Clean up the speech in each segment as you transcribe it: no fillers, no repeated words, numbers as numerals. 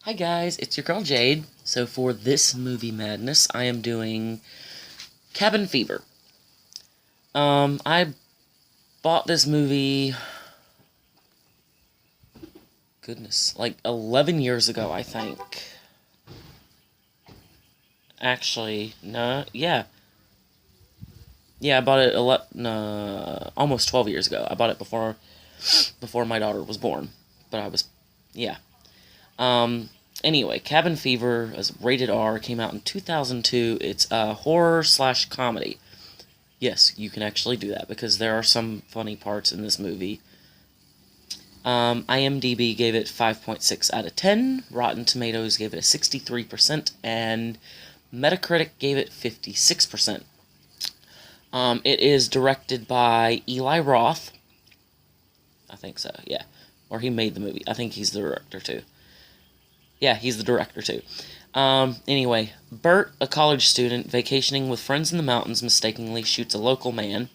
Hi guys, it's your girl Jade. So for this movie madness, I am doing Cabin Fever. I bought this movie, goodness, like 11 years ago, I think. Actually, no, yeah. Yeah, I bought it almost 12 years ago. I bought it before my daughter was born. But yeah. Um, anyway, Cabin Fever is rated R, came out in 2002. It's a horror slash comedy. Yes, you can actually do that because there are some funny parts in this movie. IMDb gave it 5.6 out of 10, Rotten Tomatoes gave it a 63%, and Metacritic gave it 56%. It is directed by Eli Roth. I think so, yeah. Or he made the movie. I think he's the director too. Yeah, he's the director too. Anyway, Bert, a college student vacationing with friends in the mountains, mistakenly shoots a local man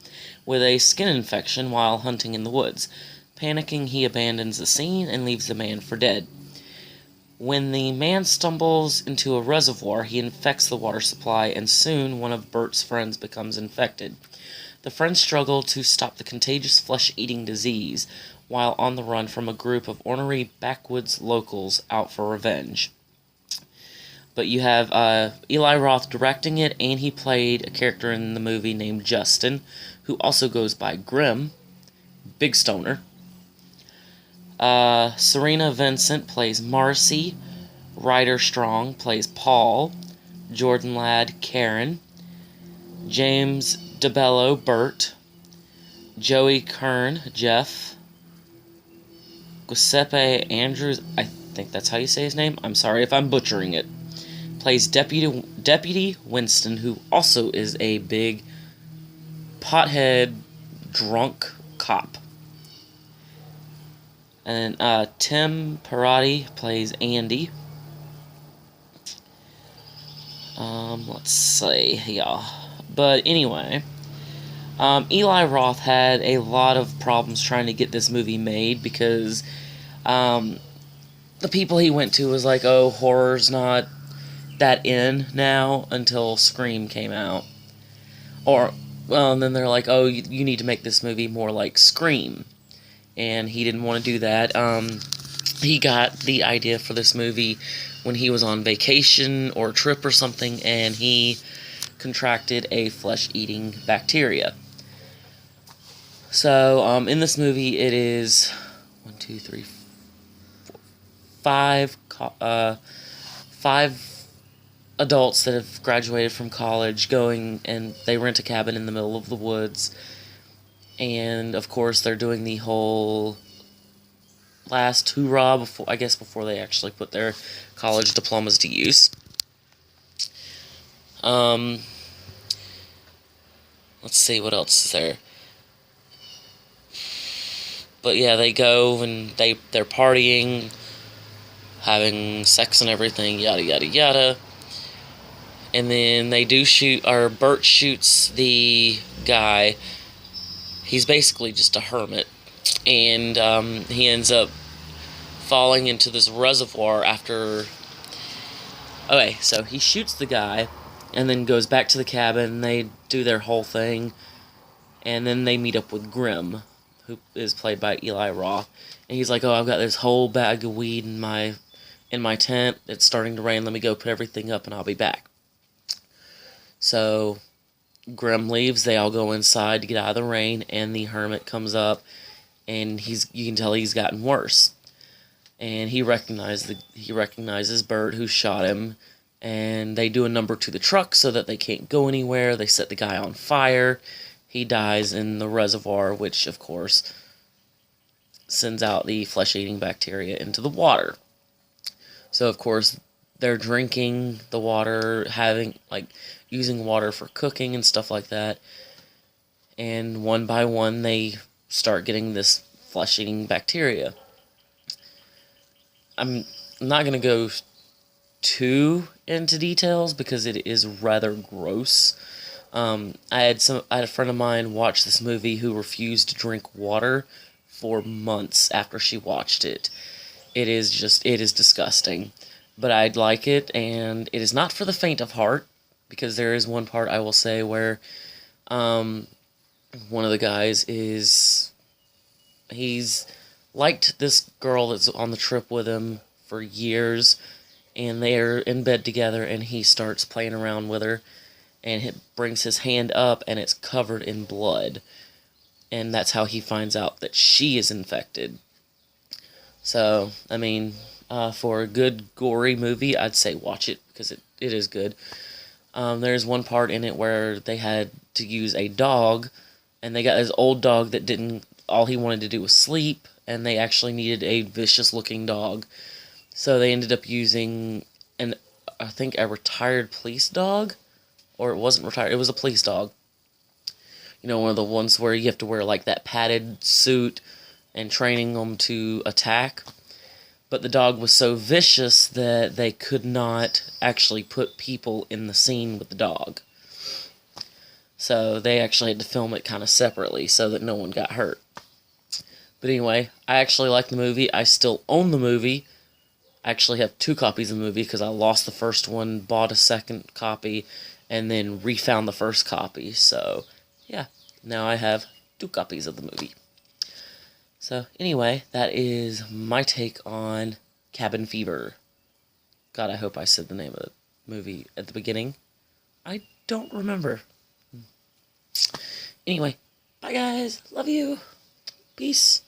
with a skin infection while hunting in the woods. Panicking, he abandons the scene and leaves the man for dead. When the man stumbles into a reservoir, he infects the water supply, and soon one of Bert's friends becomes infected. The friends struggle to stop the contagious flesh-eating disease while on the run from a group of ornery backwoods locals out for revenge. But you have Eli Roth directing it, and he played a character in the movie named Justin, who also goes by Grim, Big Stoner. Serena Vincent plays Marcy, Ryder Strong plays Paul, Jordan Ladd Karen, James DeBello Bert, Joey Kern Jeff, Giuseppe Andrews, I think that's how you say his name, I'm sorry if I'm butchering it, plays Deputy Winston, who also is a big pothead drunk cop. And Tim Parati plays Andy. Let's see, yeah. But anyway, Eli Roth had a lot of problems trying to get this movie made because the people he went to was like, oh, horror's not that in now until Scream came out. And then they're like, oh, you need to make this movie more like Scream. And he didn't want to do that. He got the idea for this movie when he was on vacation or a trip or something, and he contracted a flesh-eating bacteria. So, in this movie, it is 1, 2, 3, 4, 5 adults that have graduated from college going, and they rent a cabin in the middle of the woods. And, of course, they're doing the whole last hoorah before they actually put their college diplomas to use. Let's see, what else is there? But yeah, they go and they're partying, having sex and everything, yada yada yada. And then they do shoot, or Bert shoots the guy. He's basically just a hermit. And he ends up falling into this reservoir after... Okay, so he shoots the guy, and then goes back to the cabin, they do their whole thing, and then they meet up with Grim, who is played by Eli Roth, and he's like, oh, I've got this whole bag of weed in my tent, it's starting to rain, let me go put everything up and I'll be back. So Grim leaves, they all go inside to get out of the rain, and the hermit comes up, and you can tell he's gotten worse. And he recognizes Bert, who shot him, and they do a number to the truck so that they can't go anywhere. They set the guy on fire. He dies in the reservoir, which, of course, sends out the flesh-eating bacteria into the water. So, of course, they're drinking the water, using water for cooking and stuff like that. And one by one, they start getting this flesh-eating bacteria. I'm not going to go too into details because it is rather gross. I had a friend of mine watch this movie who refused to drink water for months after she watched it. It is disgusting. but I'd like it, and it is not for the faint of heart, because there is one part I will say where um, one of the guys he's liked this girl that's on the trip with him for years, and they're in bed together, and he starts playing around with her, and he brings his hand up, and it's covered in blood, and that's how he finds out that she is infected. So, I mean, for a good gory movie, I'd say watch it because it is good. There's one part in it where they had to use a dog, and they got this old dog that didn't. All he wanted to do was sleep, and they actually needed a vicious-looking dog. So they ended up using an, I think, a retired police dog, or it wasn't retired. It was a police dog. You know, one of the ones where you have to wear like that padded suit and training them to attack. But the dog was so vicious that they could not actually put people in the scene with the dog. So they actually had to film it kind of separately so that no one got hurt. But anyway, I actually like the movie. I still own the movie. I actually have 2 copies of the movie because I lost the first one, bought a second copy, and then refound the first copy. So, yeah, now I have 2 copies of the movie. So, anyway, that is my take on Cabin Fever. God, I hope I said the name of the movie at the beginning. I don't remember. Anyway, bye guys. Love you. Peace.